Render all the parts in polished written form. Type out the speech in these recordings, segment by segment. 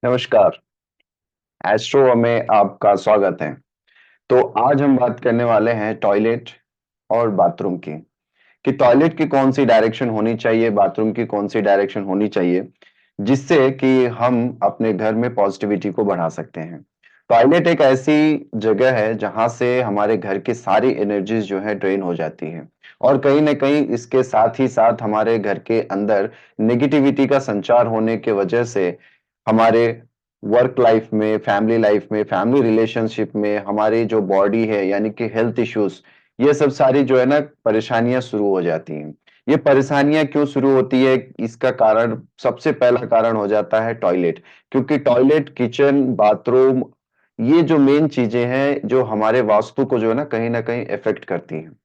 नमस्कार। एस्ट्रो में आपका स्वागत है। तो आज हम बात करने वाले हैं टॉयलेट और बाथरूम की, कि टॉयलेट की कौन सी डायरेक्शन होनी चाहिए, बाथरूम की कौन सी डायरेक्शन होनी चाहिए, जिससे कि हम अपने घर में पॉजिटिविटी को बढ़ा सकते हैं। टॉयलेट एक ऐसी जगह है जहां से हमारे घर की सारी एनर्जीज जो है ड्रेन हो जाती हैं और कहीं ना कहीं इसके साथ ही साथ हमारे घर के अंदर नेगेटिविटी का संचार होने की वजह से हमारे वर्क लाइफ में, फैमिली रिलेशनशिप में हमारी जो बॉडी है यानी कि हेल्थ इश्यूज, ये सब सारी जो है ना परेशानियां शुरू हो जाती हैं। ये परेशानियां क्यों शुरू होती है? इसका कारण, सबसे पहला कारण हो जाता है टॉयलेट। क्योंकि टॉयलेट, किचन, बाथरूम, ये जो मेन चीजें हैं जो हमारे वास्तु को जो है ना कहीं इफेक्ट करती हैं।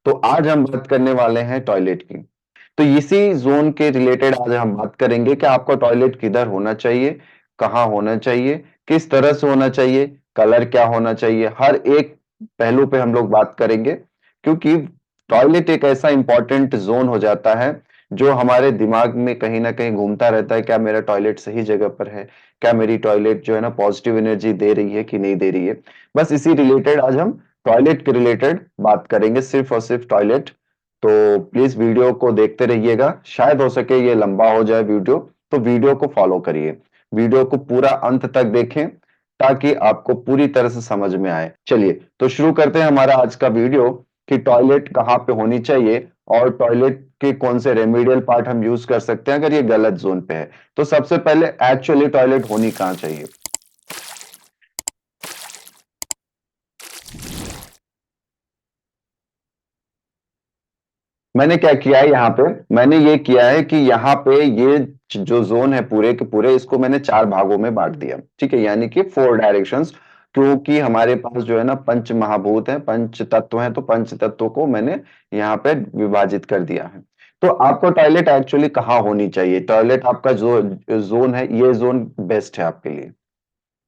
तो आज हम बात करने वाले हैं टॉयलेट की। तो इसी जोन के रिलेटेड आज हम बात करेंगे कि आपका टॉयलेट किधर होना चाहिए, कहाँ होना चाहिए, किस तरह से होना चाहिए, कलर क्या होना चाहिए, हर एक पहलू पे हम लोग बात करेंगे। क्योंकि टॉयलेट एक ऐसा इंपॉर्टेंट जोन हो जाता है जो हमारे दिमाग में कहीं ना कहीं घूमता रहता है, क्या मेरा टॉयलेट सही जगह पर है, क्या मेरी टॉयलेट जो है ना पॉजिटिव एनर्जी दे रही है कि नहीं दे रही है। बस इसी रिलेटेड आज हम टॉयलेट के रिलेटेड बात करेंगे, सिर्फ और सिर्फ टॉयलेट। तो प्लीज वीडियो को देखते रहिएगा, शायद हो सके ये लंबा हो जाए वीडियो, तो वीडियो को फॉलो करिए, वीडियो को पूरा अंत तक देखें ताकि आपको पूरी तरह से समझ में आए। चलिए तो शुरू करते हैं हमारा आज का वीडियो, कि टॉयलेट कहाँ पे होनी चाहिए और टॉयलेट के कौन से रेमेडियल पार्ट हम यूज कर सकते हैं अगर ये गलत जोन पे है। तो सबसे पहले एक्चुअली टॉयलेट होनी कहाँ चाहिए? मैंने क्या किया है यहाँ पे, मैंने ये किया है कि यहाँ पे ये जो जोन है पूरे के पूरे, इसको मैंने चार भागों में बांट दिया। ठीक है, यानी कि फोर डायरेक्शंस। क्योंकि हमारे पास जो है ना पंच महाभूत है, पंच तत्व है, तो पंच तत्व को मैंने यहाँ पे विभाजित कर दिया है। तो आपको टॉयलेट एक्चुअली कहाँ होनी चाहिए? टॉयलेट आपका जो जोन है, ये जोन बेस्ट है आपके लिए।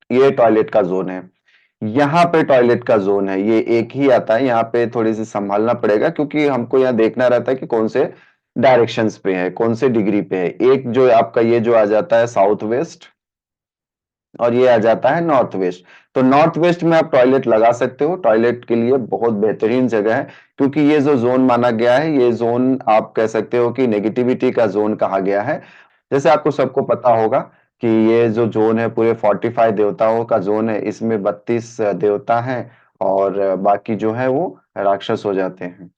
ये टॉयलेट का जोन है। यहाँ पे टॉयलेट का जोन है, ये एक ही आता है। यहाँ पे थोड़ी सी संभालना पड़ेगा क्योंकि हमको यहाँ देखना रहता है कि कौन से डायरेक्शंस पे है, कौन से डिग्री पे है। एक जो आपका ये जो आ जाता है साउथ वेस्ट, और ये आ जाता है नॉर्थ वेस्ट। तो नॉर्थ वेस्ट में आप टॉयलेट लगा सकते हो, टॉयलेट के लिए बहुत बेहतरीन जगह है। क्योंकि ये जो जोन माना गया है, ये जोन आप कह सकते हो कि नेगेटिविटी का जोन कहा गया है। जैसे आपको सबको पता होगा कि ये जो जोन है पूरे 45 देवताओं का जोन है, इसमें 32 देवता हैं और बाकी जो है वो राक्षस हो जाते हैं।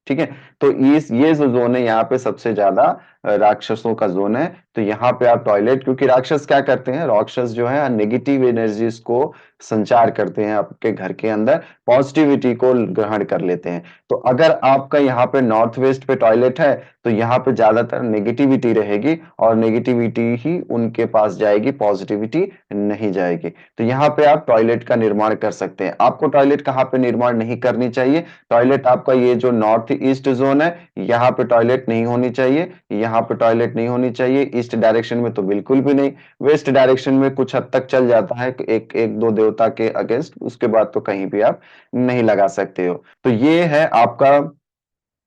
ठीक है, तो इस ये जो जोन है यहाँ पे सबसे ज्यादा राक्षसों का जोन है। तो यहाँ पे आप टॉयलेट, क्योंकि राक्षस क्या करते हैं, राक्षस जो है नेगेटिव एनर्जीज को संचार करते हैं आपके घर के अंदर, पॉजिटिविटी को ग्रहण कर लेते हैं। तो अगर आपका यहाँ पे नॉर्थ वेस्ट पे टॉयलेट है तो यहाँ पे ज्यादातर नेगेटिविटी रहेगी और नेगेटिविटी ही उनके पास जाएगी, पॉजिटिविटी नहीं जाएगी। तो यहाँ पे आप टॉयलेट का निर्माण कर सकते हैं। आपको टॉयलेट कहाँ पे निर्माण नहीं करनी चाहिए? टॉयलेट आपका ये जो नॉर्थ ईस्ट जोन है, यहाँ पे टॉयलेट नहीं होनी चाहिए, यहाँ पे टॉयलेट नहीं होनी चाहिए। ईस्ट डायरेक्शन में तो बिल्कुल भी नहीं। वेस्ट डायरेक्शन में कुछ हद तक चल जाता है, एक एक दो देवता के अगेंस्ट, उसके बाद तो कहीं भी आप नहीं लगा सकते हो। तो ये है आपका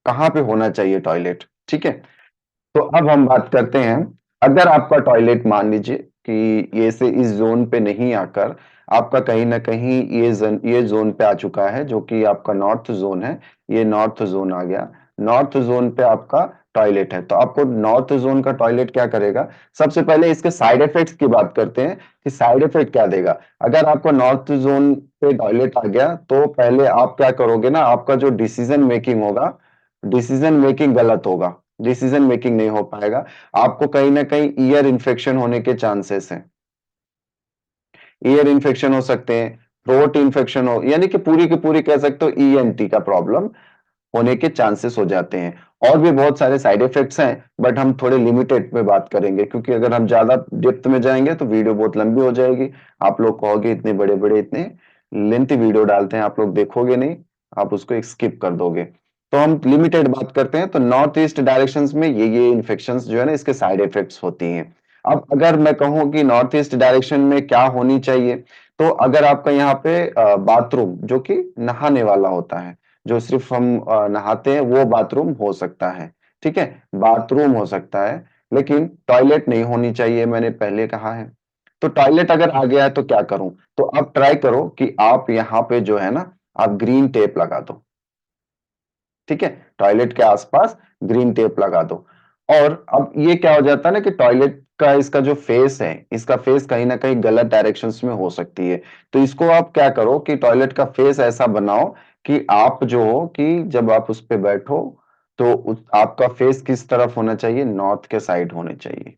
कहाँ पे होना चाहिए टॉयलेट। ठीक है, तो अब हम बात करते हैं, अगर आपका टॉयलेट मान लीजिए कि ये से इस जोन पे नहीं आकर आपका कहीं ना कहीं ये जोन पे आ चुका है, जो कि आपका नॉर्थ जोन है। ये नॉर्थ जोन आ गया, नॉर्थ जोन पे आपका टॉयलेट है। तो आपको नॉर्थ जोन का टॉयलेट क्या करेगा? सबसे पहले इसके साइड इफेक्ट्स की बात करते हैं कि साइड इफेक्ट क्या देगा। अगर आपको नॉर्थ जोन पे टॉयलेट आ गया तो पहले आप क्या करोगे ना, आपका जो डिसीजन मेकिंग होगा, डिसीजन मेकिंग गलत होगा, डिसीजन मेकिंग नहीं हो पाएगा। आपको कहीं ना कहीं ईयर इन्फेक्शन होने के चांसेस हैं, ईयर इन्फेक्शन हो सकते हैं, थ्रोट इन्फेक्शन हो, यानी कि पूरी की पूरी कह सकते हो ईएनटी का प्रॉब्लम होने के चांसेस हो जाते हैं। और भी बहुत सारे साइड इफेक्ट्स हैं, बट हम थोड़े लिमिटेड में बात करेंगे, क्योंकि अगर हम ज्यादा डेप्थ में जाएंगे तो वीडियो बहुत लंबी हो जाएगी। आप लोग कहोगे इतने बड़े बड़े, इतने लेंथी वीडियो डालते हैं, आप लोग देखोगे नहीं, आप उसको स्किप कर दोगे। तो हम लिमिटेड बात करते हैं। तो नॉर्थ ईस्ट डायरेक्शंस में ये इन्फेक्शंस जो है ना, इसके साइड इफेक्ट्स होती हैं। अब अगर मैं कहूँ कि नॉर्थ ईस्ट डायरेक्शन में क्या होनी चाहिए, तो अगर आपका यहाँ पे बाथरूम जो कि नहाने वाला होता है, जो सिर्फ हम नहाते हैं, वो बाथरूम हो सकता है। ठीक है, बाथरूम हो सकता है। लेकिन टॉयलेट नहीं होनी चाहिए, मैंने पहले कहा है। तो टॉयलेट अगर आ गया है तो क्या करूं? तो अब ट्राई करो कि आप यहाँ पे जो है ना, आप ग्रीन टेप लगा दो। ठीक है, टॉयलेट के आसपास ग्रीन टेप लगा दो। और अब ये क्या हो जाता है ना कि टॉयलेट का इसका जो फेस है, इसका फेस कहीं ना कहीं गलत डायरेक्शंस में हो सकती है। तो इसको आप क्या करो कि टॉयलेट का फेस ऐसा बनाओ कि आप जो हो कि जब आप उस पे बैठो तो आपका फेस किस तरफ होना चाहिए? नॉर्थ के साइड होने चाहिए।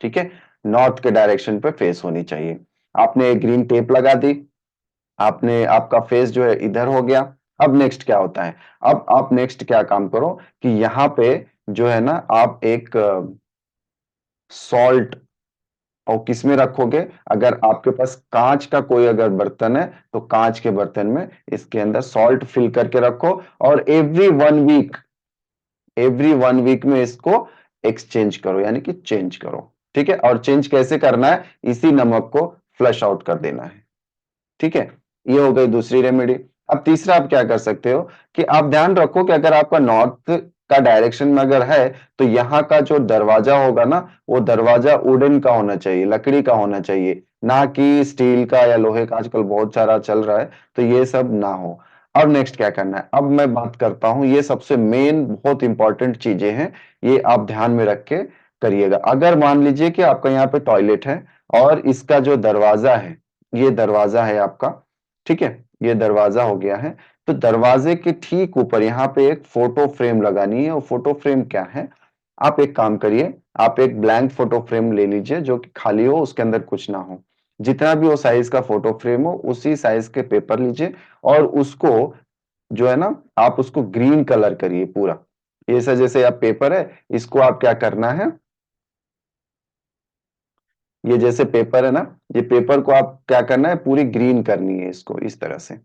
ठीक है, नॉर्थ के डायरेक्शन पे फेस होनी चाहिए। आपने एक ग्रीन टेप लगा दी, आपने आपका फेस जो है इधर हो गया। अब नेक्स्ट क्या होता है? अब आप नेक्स्ट क्या काम करो कि यहाँ पे जो है ना, आप एक सॉल्ट, और किसमें रखोगे? अगर आपके पास कांच का कोई अगर बर्तन है तो कांच के बर्तन में इसके अंदर सॉल्ट फिल करके रखो, और एवरी वन वीक में इसको एक्सचेंज करो, यानी कि चेंज करो। ठीक है, और चेंज कैसे करना है? इसी नमक को फ्लश आउट कर देना है। ठीक है, ये हो गई दूसरी रेमेडी। अब तीसरा आप क्या कर सकते हो कि आप ध्यान रखो कि अगर आपका नॉर्थ का डायरेक्शन में अगर है तो यहाँ का जो दरवाजा होगा ना, वो दरवाजा वुडन का होना चाहिए, लकड़ी का होना चाहिए, ना कि स्टील का या लोहे का। आजकल बहुत सारा चल रहा है, तो ये सब ना हो। अब नेक्स्ट क्या करना है? अब मैं बात करता हूं, ये सबसे मेन बहुत इंपॉर्टेंट चीजें हैं, ये आप ध्यान में रख के करिएगा। अगर मान लीजिए कि आपका यहाँ पे टॉयलेट है और इसका जो दरवाजा है, ये दरवाजा है आपका। ठीक है, ये दरवाजा हो गया है। तो दरवाजे के ठीक ऊपर यहाँ पे एक फोटो फ्रेम लगानी है। और फोटो फ्रेम क्या है? आप एक काम करिए, आप एक ब्लैंक फोटो फ्रेम ले लीजिए जो कि खाली हो, उसके अंदर कुछ ना हो। जितना भी वो साइज का फोटो फ्रेम हो, उसी साइज के पेपर लीजिए, और उसको जो है ना, आप उसको ग्रीन कलर करिए पूरा। ये ऐसा जैसे आप पेपर है, इसको आप क्या करना है, ये जैसे पेपर है ना, ये पेपर को आप क्या करना है, पूरी ग्रीन करनी है इसको इस तरह से।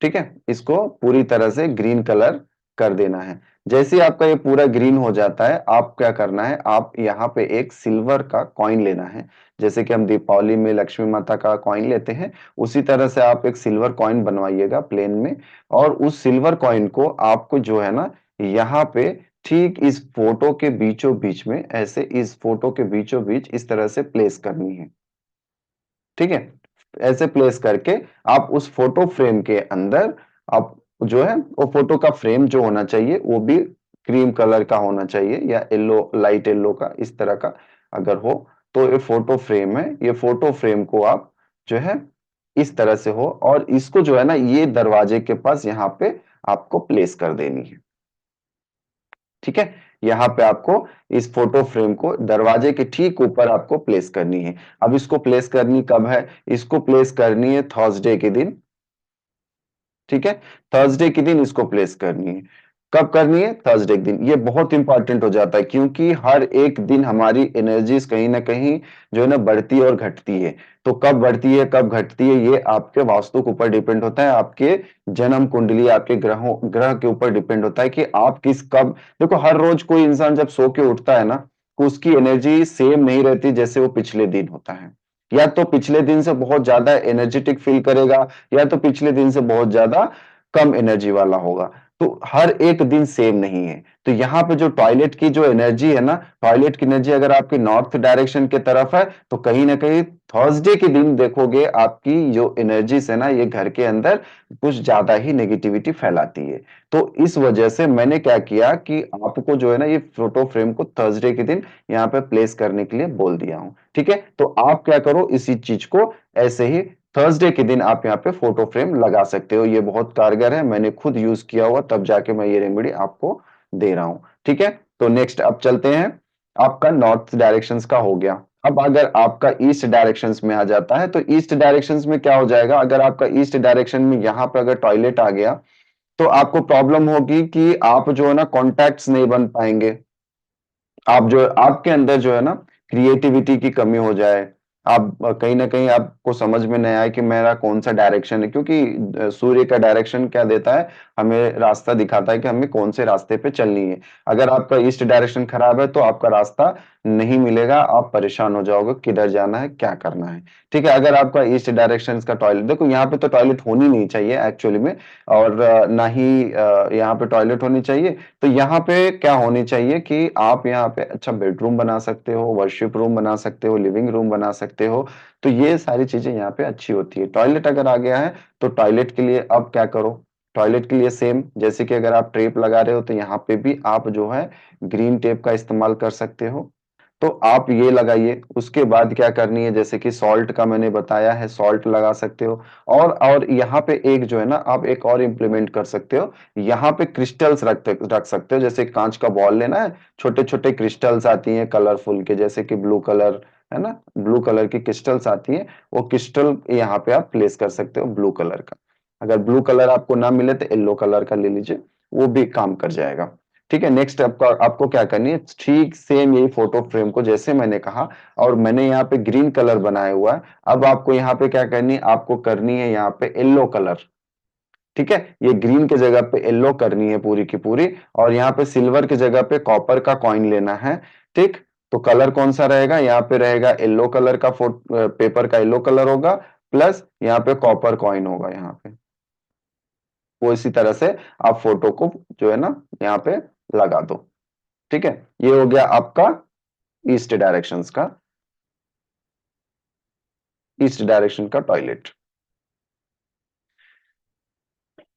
ठीक है, इसको पूरी तरह से ग्रीन कलर कर देना है। जैसे ही आपका ये पूरा ग्रीन हो जाता है, आप क्या करना है, आप यहाँ पे एक सिल्वर का कॉइन लेना है। जैसे कि हम दीपावली में लक्ष्मी माता का कॉइन लेते हैं, उसी तरह से आप एक सिल्वर कॉइन बनवाइएगा प्लेन में। और उस सिल्वर कॉइन को आपको जो है ना, यहाँ पे ठीक इस फोटो के बीचों बीच में, ऐसे इस फोटो के बीचों बीच इस तरह से प्लेस करनी है। ठीक है, ऐसे प्लेस करके आप उस फोटो फ्रेम के अंदर, आप जो है वो फोटो का फ्रेम जो होना चाहिए वो भी क्रीम कलर का होना चाहिए, या येलो, लाइट येलो का, इस तरह का अगर हो तो ये फोटो फ्रेम है। ये फोटो फ्रेम को आप जो है इस तरह से हो, और इसको जो है ना, ये दरवाजे के पास यहाँ पे आपको प्लेस कर देनी है। ठीक है, यहाँ पे आपको इस फोटो फ्रेम को दरवाजे के ठीक ऊपर आपको प्लेस करनी है। अब इसको प्लेस करनी कब है? इसको प्लेस करनी है थर्सडे के दिन। ठीक है, थर्सडे के दिन इसको प्लेस करनी है। कब करनी है? थर्सडे के दिन। ये बहुत इंपॉर्टेंट हो जाता है, क्योंकि हर एक दिन हमारी एनर्जीज कहीं ना कहीं जो है ना बढ़ती है और घटती है। तो कब बढ़ती है कब घटती है, ये आपके वास्तु के ऊपर डिपेंड होता है, आपके जन्म कुंडली, आपके ग्रह के ऊपर डिपेंड होता है कि आप किस कब। देखो, हर रोज कोई इंसान जब सो के उठता है ना, तो उसकी एनर्जी सेम नहीं रहती जैसे वो पिछले दिन होता है। या तो पिछले दिन से बहुत ज्यादा एनर्जेटिक फील करेगा, या तो पिछले दिन से बहुत ज्यादा कम एनर्जी वाला होगा। तो हर एक दिन सेम नहीं है। तो यहाँ पे जो टॉयलेट की जो एनर्जी है ना, टॉयलेट की एनर्जी अगर आपकी नॉर्थ डायरेक्शन की तरफ है, तो कहीं ना कहीं थर्सडे के दिन देखोगे आपकी जो एनर्जीज है ना, ये घर के अंदर कुछ ज्यादा ही नेगेटिविटी फैलाती है। तो इस वजह से मैंने क्या किया कि आपको जो है ना, ये फोटो फ्रेम को थर्सडे के दिन यहाँ पे प्लेस करने के लिए बोल दिया हूँ। ठीक है, तो आप क्या करो, इसी चीज को ऐसे ही थर्सडे के दिन आप यहाँ पे फोटो फ्रेम लगा सकते हो। ये बहुत कारगर है, मैंने खुद यूज किया हुआ, तब जाके मैं ये रेमेडी आपको दे रहा हूँ। ठीक है, तो नेक्स्ट अब चलते हैं। आपका नॉर्थ डायरेक्शंस का हो गया। अब अगर आपका ईस्ट डायरेक्शंस में आ जाता है, तो ईस्ट डायरेक्शंस में क्या हो जाएगा? अगर आपका ईस्ट डायरेक्शन में यहाँ पे अगर टॉयलेट आ गया, तो आपको प्रॉब्लम होगी कि आप जो है ना कॉन्टैक्ट्स नहीं बन पाएंगे। आप जो आपके अंदर जो है ना क्रिएटिविटी की कमी हो जाए, आप कहीं ना कहीं आपको समझ में नहीं आया कि मेरा कौन सा डायरेक्शन है, क्योंकि सूर्य का डायरेक्शन क्या देता है, हमें रास्ता दिखाता है कि हमें कौन से रास्ते पे चलनी है। अगर आपका ईस्ट डायरेक्शन खराब है तो आपका रास्ता नहीं मिलेगा, आप परेशान हो जाओगे किधर जाना है क्या करना है। ठीक है, अगर आपका ईस्ट डायरेक्शन का टॉयलेट, देखो यहाँ पे तो टॉयलेट होनी नहीं चाहिए एक्चुअली में, और ना ही यहाँ पे टॉयलेट होनी चाहिए। तो यहाँ पे क्या होनी चाहिए कि आप यहाँ पे अच्छा बेडरूम बना सकते हो, वर्शिप रूम बना सकते हो, लिविंग रूम बना सकते हो। तो ये सारी चीजें यहाँ पे अच्छी होती है। टॉयलेट अगर आ गया है तो टॉयलेट के लिए अब क्या करो, टॉयलेट के लिए सेम जैसे कि अगर आप टेप लगा रहे हो तो यहाँ पे भी आप जो है ग्रीन टेप का इस्तेमाल कर सकते हो। तो आप ये लगाइए, उसके बाद क्या करनी है, जैसे कि सॉल्ट का मैंने बताया है, सॉल्ट लगा सकते हो। और यहाँ पे एक जो है ना, आप एक और इम्प्लीमेंट कर सकते हो, यहाँ पे क्रिस्टल्स रख सकते हो। जैसे कांच का बॉल लेना है, छोटे छोटे क्रिस्टल्स आती हैं कलरफुल के, जैसे कि ब्लू कलर है ना, ब्लू कलर की क्रिस्टल्स आती हैं, वो क्रिस्टल यहाँ पे आप प्लेस कर सकते हो ब्लू कलर का। अगर ब्लू कलर आपको ना मिले तो येलो कलर का ले लीजिए, वो भी काम कर जाएगा। ठीक है, नेक्स्ट आपको आपको क्या करनी है, ठीक सेम यही फोटो फ्रेम को जैसे मैंने कहा, और मैंने यहाँ पे ग्रीन कलर बनाया हुआ है। अब आपको यहाँ पे क्या करनी है, आपको करनी है यहाँ पे येलो कलर। ठीक है, ये ग्रीन की जगह पे येलो करनी है पूरी की पूरी, और यहाँ पे सिल्वर की जगह पे कॉपर का कॉइन लेना है। ठीक, तो कलर कौन सा रहेगा, यहाँ पे रहेगा येलो कलर का, पेपर का येलो कलर होगा, प्लस यहाँ पे कॉपर कॉइन होगा यहाँ पे। वो इसी तरह से आप फोटो को जो है ना यहाँ पे लगा दो। ठीक है, ये हो गया आपका ईस्ट डायरेक्शंस का, ईस्ट डायरेक्शन का टॉयलेट।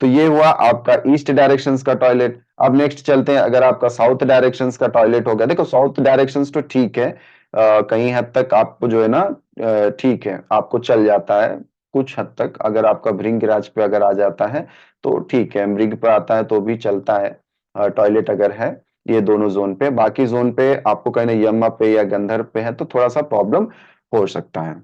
तो ये हुआ आपका ईस्ट डायरेक्शंस का टॉयलेट। अब नेक्स्ट चलते हैं, अगर आपका साउथ डायरेक्शंस का टॉयलेट हो गया, देखो साउथ डायरेक्शंस तो ठीक है, कहीं हद तक आपको जो है ना ठीक है, आपको चल जाता है कुछ हद तक। अगर आपका भृंगराज पे अगर आ जाता है तो ठीक है, मृग पे आता है तो भी चलता है टॉयलेट अगर है ये दोनों जोन पे। बाकी जोन पे आपको कहना यमा पे या गंधर्व पे है तो थोड़ा सा प्रॉब्लम हो सकता है।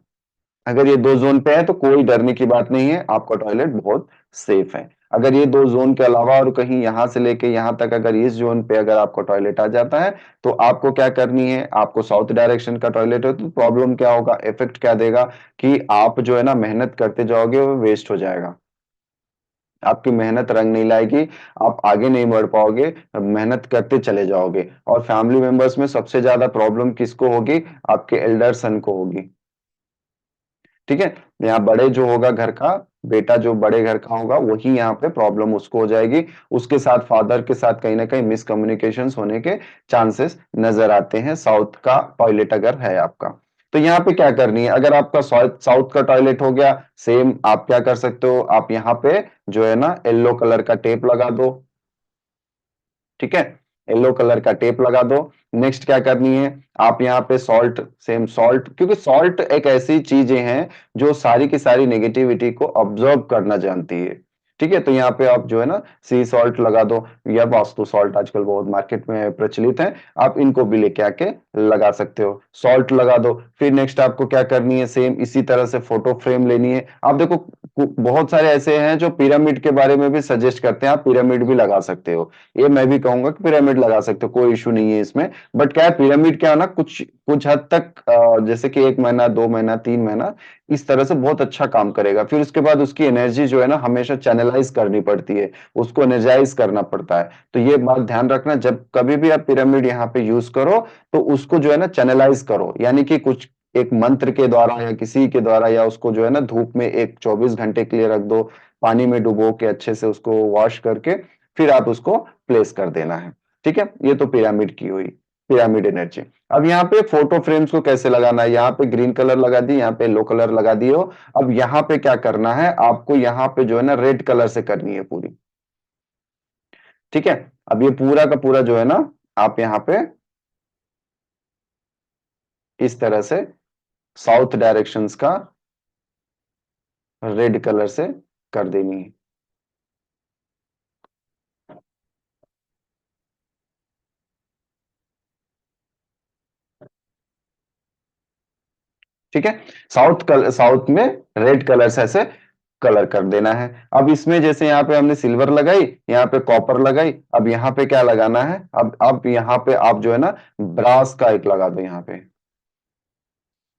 अगर ये दो जोन पे है तो कोई डरने की बात नहीं है, आपका टॉयलेट बहुत सेफ है। अगर ये दो जोन के अलावा और कहीं यहां से लेके यहां तक अगर इस जोन पे अगर आपका टॉयलेट आ जाता है तो आपको क्या करनी है, आपको साउथ डायरेक्शन का टॉयलेट है तो प्रॉब्लम क्या होगा, इफेक्ट क्या देगा कि आप जो है ना मेहनत करते जाओगे वो वेस्ट हो जाएगा, आपकी मेहनत रंग नहीं लाएगी, आप आगे नहीं बढ़ पाओगे, मेहनत करते चले जाओगे। और फैमिली मेंबर्स में सबसे ज्यादा प्रॉब्लम किसको होगी, आपके एल्डर सन को होगी। ठीक है, यहाँ बड़े जो होगा घर का, बेटा जो बड़े घर का होगा वही यहाँ पे प्रॉब्लम उसको हो जाएगी। उसके साथ फादर के साथ कहीं ना कहीं मिसकम्युनिकेशन होने के चांसेस नजर आते हैं साउथ का टॉयलेट अगर है आपका। तो यहाँ पे क्या करनी है, अगर आपका साउथ साउथ का टॉयलेट हो गया, सेम आप क्या कर सकते हो, आप यहाँ पे जो है ना येलो कलर का टेप लगा दो। ठीक है, येलो कलर का टेप लगा दो। नेक्स्ट क्या करनी है, आप यहाँ पे सॉल्ट, सेम सॉल्ट, क्योंकि सॉल्ट एक ऐसी चीजें हैं जो सारी की सारी नेगेटिविटी को ऑब्जर्व करना जानती है। ठीक है, तो यहाँ पे आप जो है ना सी सॉल्ट लगा दो, या वास्तु सॉल्ट आजकल बहुत मार्केट में प्रचलित है, आप इनको भी लेके आके लगा सकते हो, सॉल्ट लगा दो। फिर नेक्स्ट आपको क्या करनी है, सेम इसी तरह से फोटो फ्रेम लेनी है। आप देखो बहुत सारे ऐसे हैं जो पिरामिड के बारे में भी सजेस्ट करते हैं, आप पिरामिड भी लगा सकते हो, ये मैं भी कहूंगा कि पिरामिड लगा सकते हो, कोई इशू नहीं है इसमें। बट क्या है, पिरामिड क्या है ना कुछ कुछ हद तक जैसे कि 1 महीना 2 महीना 3 महीना इस तरह से बहुत अच्छा काम करेगा, फिर उसके बाद उसकी एनर्जी जो है ना हमेशा चैनलाइज करनी पड़ती है, उसको एनर्जाइज करना पड़ता है। तो ये बात ध्यान रखना, जब कभी भी आप पिरामिड यहाँ पे यूज करो तो उसको जो है ना चैनलाइज करो, यानी कि कुछ एक मंत्र के द्वारा या किसी के द्वारा, या उसको जो है ना धूप में एक 24 घंटे के लिए रख दो, पानी में डुबो के अच्छे से उसको वॉश करके फिर आप उसको प्लेस कर देना है। ठीक है, ये तो पिरामिड की हुई, पिरामिड एनर्जी। अब यहाँ पे फोटो फ्रेम्स को कैसे लगाना है, यहाँ पे ग्रीन कलर लगा दी, यहाँ पे येलो कलर लगा दिए हो। अब यहाँ पे क्या करना है, आपको यहाँ पे जो है ना रेड कलर से करनी है पूरी। ठीक है, अब ये पूरा का पूरा जो है ना आप यहाँ पे इस तरह से साउथ डायरेक्शंस का रेड कलर से कर देनी है। ठीक है, साउथ में रेड कलर से ऐसे कलर कर देना है। अब इसमें जैसे यहाँ पे हमने सिल्वर लगाई, यहाँ पे कॉपर लगाई, अब यहाँ पे क्या लगाना है, अब यहाँ पे आप जो है ना ब्रास का एक लगा दो यहाँ पे,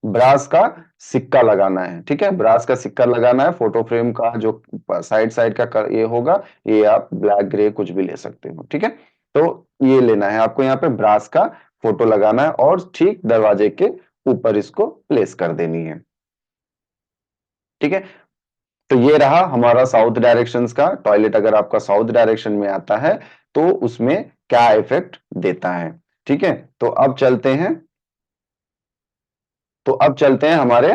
ब्रास का सिक्का लगाना है, ठीक है, ब्रास का सिक्का लगाना है। फोटो फ्रेम का जो साइड साइड का ये होगा, ये आप ब्लैक ग्रे कुछ भी ले सकते हो, ठीक है। तो ये लेना है आपको, यहाँ पे ब्रास का फोटो लगाना है और ठीक दरवाजे के ऊपर इसको प्लेस कर देनी है, ठीक है। तो ये रहा हमारा साउथ डायरेक्शंस का टॉयलेट। अगर आपका साउथ डायरेक्शन में आता है तो उसमें क्या इफेक्ट देता है, ठीक है। तो अब चलते हैं हमारे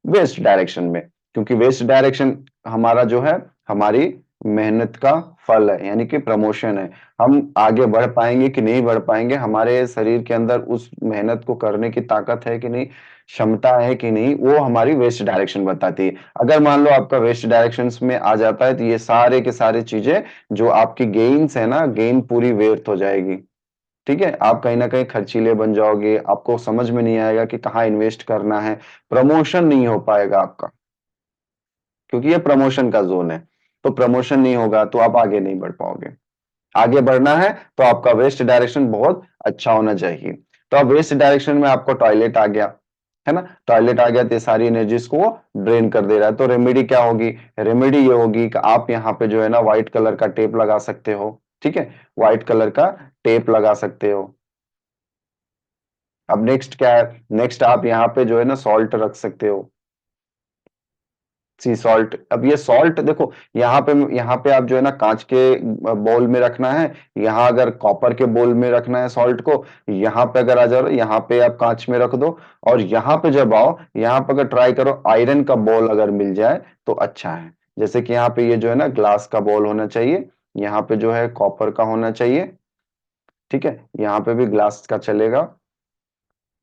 वेस्ट डायरेक्शन में, क्योंकि वेस्ट डायरेक्शन हमारा जो है हमारी मेहनत का फल है, यानी कि प्रमोशन है। हम आगे बढ़ पाएंगे कि नहीं बढ़ पाएंगे, हमारे शरीर के अंदर उस मेहनत को करने की ताकत है कि नहीं, क्षमता है कि नहीं, वो हमारी वेस्ट डायरेक्शन बताती है। अगर मान लो आपका वेस्ट डायरेक्शन में आ जाता है तो ये सारे के सारे चीजें जो आपकी गेन्स है ना, गेन पूरी व्यर्थ हो जाएगी, ठीक है। आप कहीं ना कहीं खर्चीले बन जाओगे, आपको समझ में नहीं आएगा कि कहाँ इन्वेस्ट करना है, प्रमोशन नहीं हो पाएगा आपका, क्योंकि ये प्रमोशन का जोन है। तो प्रमोशन नहीं होगा तो आप आगे नहीं बढ़ पाओगे। आगे बढ़ना है तो आपका वेस्ट डायरेक्शन बहुत अच्छा होना चाहिए। तो अब वेस्ट डायरेक्शन में आपको टॉयलेट आ गया, है ना, टॉयलेट आ गया तो ये सारी एनर्जीज को ड्रेन कर दे रहा है। तो रेमेडी क्या होगी, रेमेडी ये होगी कि आप यहाँ पे जो है ना व्हाइट कलर का टेप लगा सकते हो, ठीक है, व्हाइट कलर का टेप लगा सकते हो। अब नेक्स्ट क्या है, नेक्स्ट आप यहाँ पे जो है ना सॉल्ट रख सकते हो, सी सॉल्ट। अब ये सॉल्ट देखो, यहाँ पे आप जो है ना कांच के बोल में रखना है, यहाँ अगर कॉपर के बोल में रखना है सॉल्ट को, यहाँ पे अगर आ जाओ यहाँ पे आप कांच में रख दो। और यहाँ पे जब आओ, यहाँ पे अगर ट्राई करो आयरन का बॉल अगर मिल जाए तो अच्छा है। जैसे कि यहाँ पे ये जो है ना ग्लास का बॉल होना चाहिए, यहाँ पे जो है कॉपर का होना चाहिए, ठीक है, यहाँ पे भी ग्लास का चलेगा।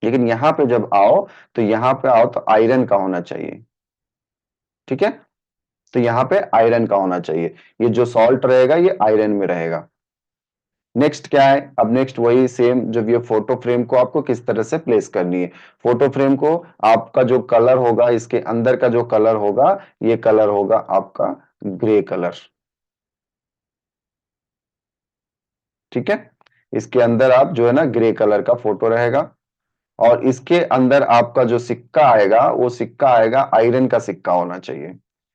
लेकिन यहाँ पे जब आओ तो यहाँ पे आओ तो आयरन का होना चाहिए, ठीक है। तो यहाँ पे आयरन का होना चाहिए, ये जो सॉल्ट रहेगा ये आयरन में रहेगा। नेक्स्ट क्या है, अब नेक्स्ट वही सेम, जब ये फोटो फ्रेम को आपको किस तरह से प्लेस करनी है। फोटो फ्रेम को आपका जो कलर होगा, इसके अंदर का जो कलर होगा, ये कलर होगा आपका ग्रे कलर, ठीक है। इसके अंदर आप जो है ना ग्रे कलर का फोटो रहेगा। और इसके अंदर आपका जो सिक्का आएगा वो सिक्का आएगा आयरन का सिक्का होना चाहिए।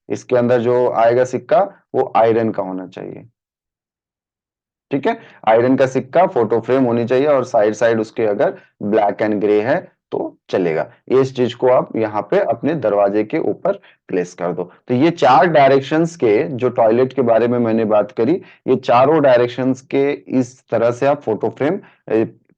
इसके अंदर जो आएगा सिक्का वो आयरन का होना चाहिए, ठीक है। आयरन का सिक्का फोटो फ्रेम होनी चाहिए और साइड साइड उसके अगर ब्लैक एंड ग्रे है तो चलेगा। इस चीज को आप यहाँ पे अपने दरवाजे के ऊपर प्लेस कर दो। तो ये चार डायरेक्शंस के जो टॉयलेट के बारे में मैंने बात करी, ये चारों डायरेक्शंस के इस तरह से आप फोटो फ्रेम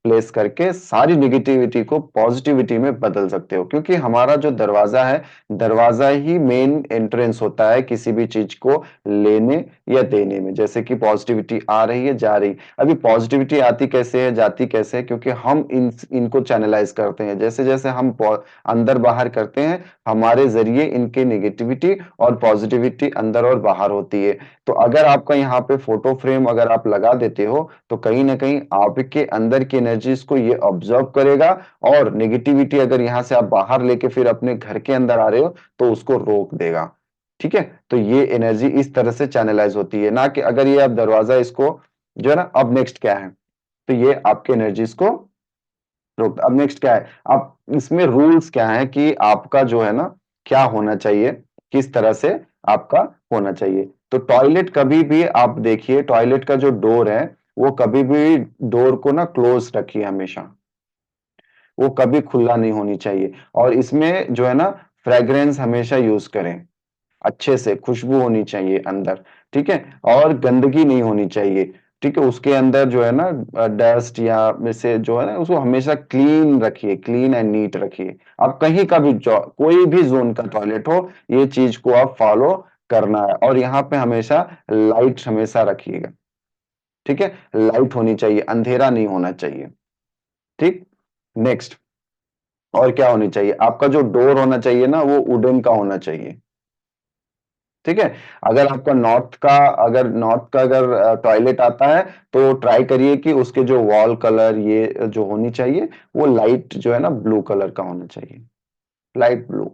प्लेस करके सारी निगेटिविटी को पॉजिटिविटी में बदल सकते हो। क्योंकि हमारा जो दरवाजा है, दरवाजा ही मेन एंट्रेंस होता है किसी भी चीज को लेने या देने में। जैसे कि पॉजिटिविटी आ रही है जा रही, अभी पॉजिटिविटी आती कैसे है जाती कैसे है, क्योंकि हम इनको चैनलाइज करते हैं। जैसे जैसे हम अंदर बाहर करते हैं, हमारे जरिए इनके नेगेटिविटी और पॉजिटिविटी अंदर और बाहर होती है। तो अगर आपका यहाँ पे फोटो फ्रेम अगर आप लगा देते हो तो कहीं ना कहीं आपके अंदर की एनर्जीज को ये ऑब्जर्व करेगा, और नेगेटिविटी अगर यहाँ से आप बाहर लेके फिर अपने घर के अंदर आ रहे हो तो उसको रोक देगा, ठीक है। तो ये एनर्जी इस तरह से चैनलाइज होती है, ना कि अगर ये आप दरवाजा इसको जो है ना। अब नेक्स्ट क्या है, तो ये आपके एनर्जीज को रोक। अब नेक्स्ट क्या है, अब इसमें रूल्स क्या है कि आपका जो है ना क्या होना चाहिए, किस तरह से आपका होना चाहिए। तो टॉयलेट कभी भी आप देखिए, टॉयलेट का जो डोर है वो कभी भी डोर को ना क्लोज रखिए हमेशा, वो कभी खुला नहीं होनी चाहिए। और इसमें जो है ना फ्रेग्रेंस हमेशा यूज करें, अच्छे से खुशबू होनी चाहिए अंदर, ठीक है। और गंदगी नहीं होनी चाहिए, ठीक है। उसके अंदर जो है ना डस्ट या में से जो है ना उसको हमेशा क्लीन रखिए, क्लीन एंड नीट रखिए। आप कहीं का भी कोई भी जोन का टॉयलेट हो, ये चीज को आप फॉलो करना है। और यहाँ पे हमेशा लाइट हमेशा रखिएगा, ठीक है, लाइट होनी चाहिए, अंधेरा नहीं होना चाहिए, ठीक। नेक्स्ट और क्या होनी चाहिए, आपका जो डोर होना चाहिए ना वो वुडन का होना चाहिए, ठीक है। अगर नॉर्थ का अगर टॉयलेट आता है तो ट्राई करिए कि उसके जो वॉल कलर ये जो होनी चाहिए वो लाइट जो है ना ब्लू कलर का होना चाहिए, लाइट ब्लू,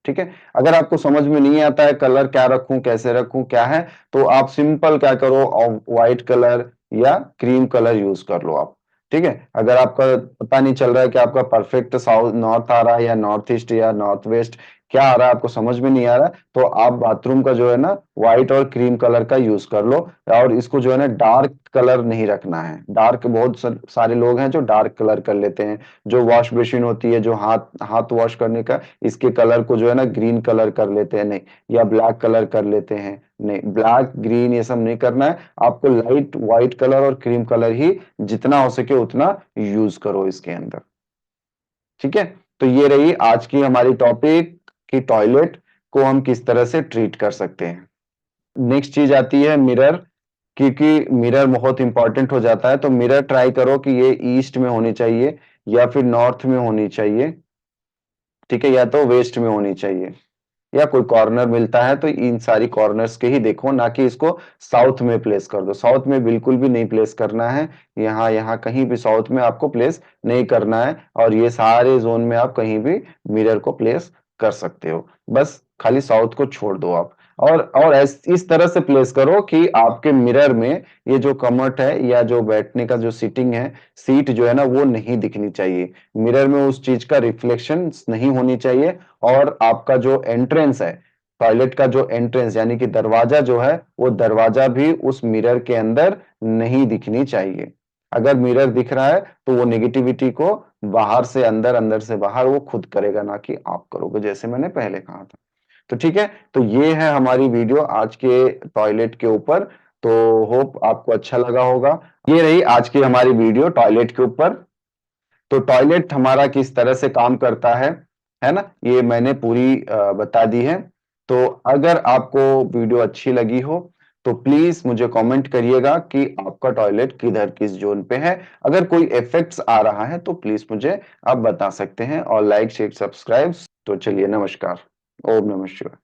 ठीक है। अगर आपको समझ में नहीं आता है कलर क्या रखूं कैसे रखूं क्या है, तो आप सिंपल क्या करो, व्हाइट कलर या क्रीम कलर यूज कर लो आप। ठीक है। अगर आपका पता नहीं चल रहा है कि आपका परफेक्ट साउथ नॉर्थ आ रहा है या नॉर्थ ईस्ट या नॉर्थ वेस्ट क्या आ रहा है, आपको समझ में नहीं आ रहा है, तो आप बाथरूम का जो है ना व्हाइट और क्रीम कलर का यूज कर लो। और इसको जो है ना डार्क कलर नहीं रखना है। डार्क बहुत सारे लोग हैं जो डार्क कलर कर लेते हैं। जो वॉश बेसिन होती है, जो हाथ हाथ वॉश करने का, इसके कलर को जो है ना ग्रीन कलर कर लेते हैं, नहीं, या ब्लैक कलर कर लेते हैं, नहीं, ब्लैक ग्रीन ये सब नहीं करना है। आपको लाइट व्हाइट कलर और क्रीम कलर ही जितना हो सके उतना यूज करो इसके अंदर। ठीक है। तो ये रही आज की हमारी टॉपिक कि टॉयलेट को हम किस तरह से ट्रीट कर सकते हैं। नेक्स्ट चीज आती है मिरर, क्योंकि मिरर बहुत इंपॉर्टेंट हो जाता है। तो मिरर ट्राई करो कि ये ईस्ट में होनी चाहिए या फिर नॉर्थ में होनी चाहिए, ठीक है, या तो वेस्ट में होनी चाहिए, या कोई कॉर्नर मिलता है तो इन सारी कॉर्नर्स के ही देखो, ना कि इसको साउथ में प्लेस कर दो। साउथ में बिल्कुल भी नहीं प्लेस करना है। यहाँ यहाँ कहीं भी साउथ में आपको प्लेस नहीं करना है। और ये सारे जोन में आप कहीं भी मिरर को प्लेस कर सकते हो, बस खाली साउथ को छोड़ दो आप। और इस तरह से प्लेस करो कि आपके मिरर में ये जो कमट है या जो बैठने का जो सीटिंग है, सीट जो है ना वो नहीं दिखनी चाहिए। मिरर में उस चीज का रिफ्लेक्शन नहीं होनी चाहिए। और आपका जो एंट्रेंस है, टॉयलेट का जो एंट्रेंस यानी कि दरवाजा जो है, वो दरवाजा भी उस मिरर के अंदर नहीं दिखनी चाहिए। अगर मिरर दिख रहा है तो वो नेगेटिविटी को बाहर से अंदर, अंदर से बाहर वो खुद करेगा, ना कि आप करोगे, जैसे मैंने पहले कहा था। तो ठीक है। तो ये है हमारी वीडियो आज के टॉयलेट के ऊपर। तो होप आपको अच्छा लगा होगा। ये रही आज की हमारी वीडियो टॉयलेट के ऊपर। तो टॉयलेट हमारा किस तरह से काम करता है ना, ये मैंने पूरी बता दी है। तो अगर आपको वीडियो अच्छी लगी हो तो प्लीज मुझे कमेंट करिएगा कि आपका टॉयलेट किधर किस जोन पे है। अगर कोई इफेक्ट्स आ रहा है तो प्लीज मुझे आप बता सकते हैं। और लाइक शेयर सब्सक्राइब। तो चलिए, नमस्कार। ओम नमः शिवाय।